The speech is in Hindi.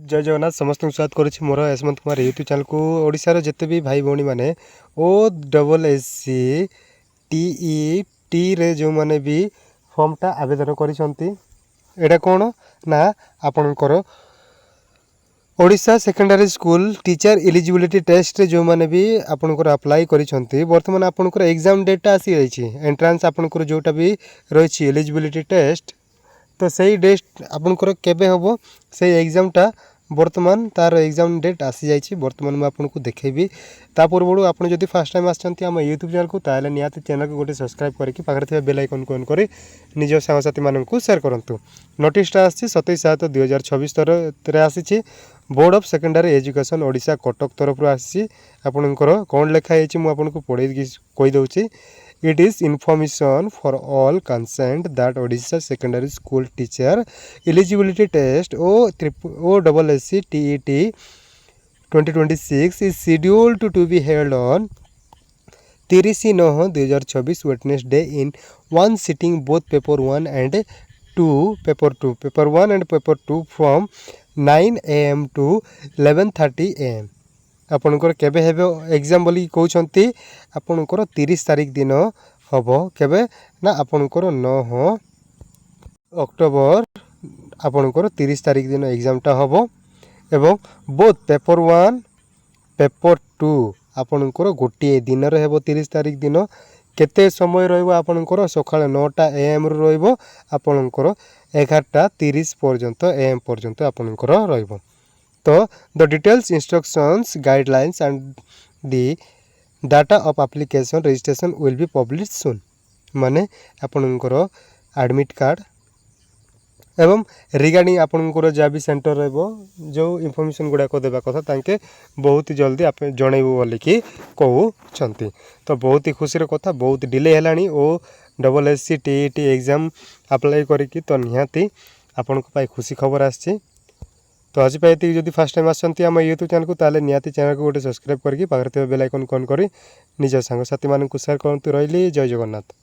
जय जगन्नाथ समस्त स्वागत करुच्ची मोर यशवंत कुमार यूट्यूब चैनल को ओडिशार जिते भी भाई भौणी मैंने OSSC TET रे जो मैंने भी फॉर्मटा आवेदन करा कौन ना आपणकर Odisha secondary school teacher eligibility test रे जो मैंने भी आपणकर अप्लाई करिसेंती वर्तमान आपणकर एग्जाम डेट आसी जाइए एंट्रांस आपणकर जोटा भी रही एलिजिबिलिटी टेस्ट तो सही डेट आपणकर केबे हम से एग्जामटा वर्तमान तार एग्जाम डेट आसी जाइए वर्तमान मुझे आपको देखेबी ता पूर्व आप जब फास्ट टाइम आसछंती आम यूट्यूब चैनल को ताले निहाती चैनल को गोटे सब्सक्राइब करके पाखरे थे बेल आइकन को ऑन करी निज सांगसाथी मानक शेयर करूँ। नोटिसटा आसी 27/7/2024 तरह आसी board of secondary education Odisha Cuttack तरफ आसी आपणकर कौन लिखाई मुझे पढ़े कहीदे It is information for all concerned that Odisha Secondary School Teacher Eligibility Test OSSC TET 2026 is scheduled to be held on 30/9/2024 Wednesday in one sitting both paper 1 and 2 paper 2 paper 1 and paper 2 from 9 AM to 11:30 AM आपणकर केबे हेबे एग्जाम बोली कहते आपणकर 30 तारीख दिन हम केबे ना आपणकर 9 अक्टोबर आपणकर 30 तारीख दिन एग्जामटा हम एवं बोथ पेपर 1 पेपर 2 आपणकर गोटे दिन हेब 30 तारीख दिन केते समय रहिबो आपणकर सकाळ 9टा AM रु रहिबो आपणकर 11:30 पर्यंत AM पर्यंत आपणकर रहिबो। तो the details instructions guidelines and the data of application registration will be published soon माने आपणकर एडमिट कार्ड एवं रिगार्डिंग आपणकर जहाँ भी सेंटर रहिबो जो इनफॉरमेशन गुड़ाक देवा कथा तांके बहुत ही जल्दी आप जनइबो बोलिकी कहउछंती। तो बहुत ही खुशी कथा बहुत डिले हेलानी OSSC TET एग्जाम अप्लाई करिकी तो निहाती आपन को पाई खुशी खबर आछि। तो आज पाई जब फास्ट टाइम आसछंती आम यूट्यूब चैनल को ताले निहाती चैनल को गोटे सब्सक्राइब करके पाखरे थे बेल आइकन ऑन करी निज सांगसाथी मानक शेयर करंतु। रहिली जय जगन्नाथ।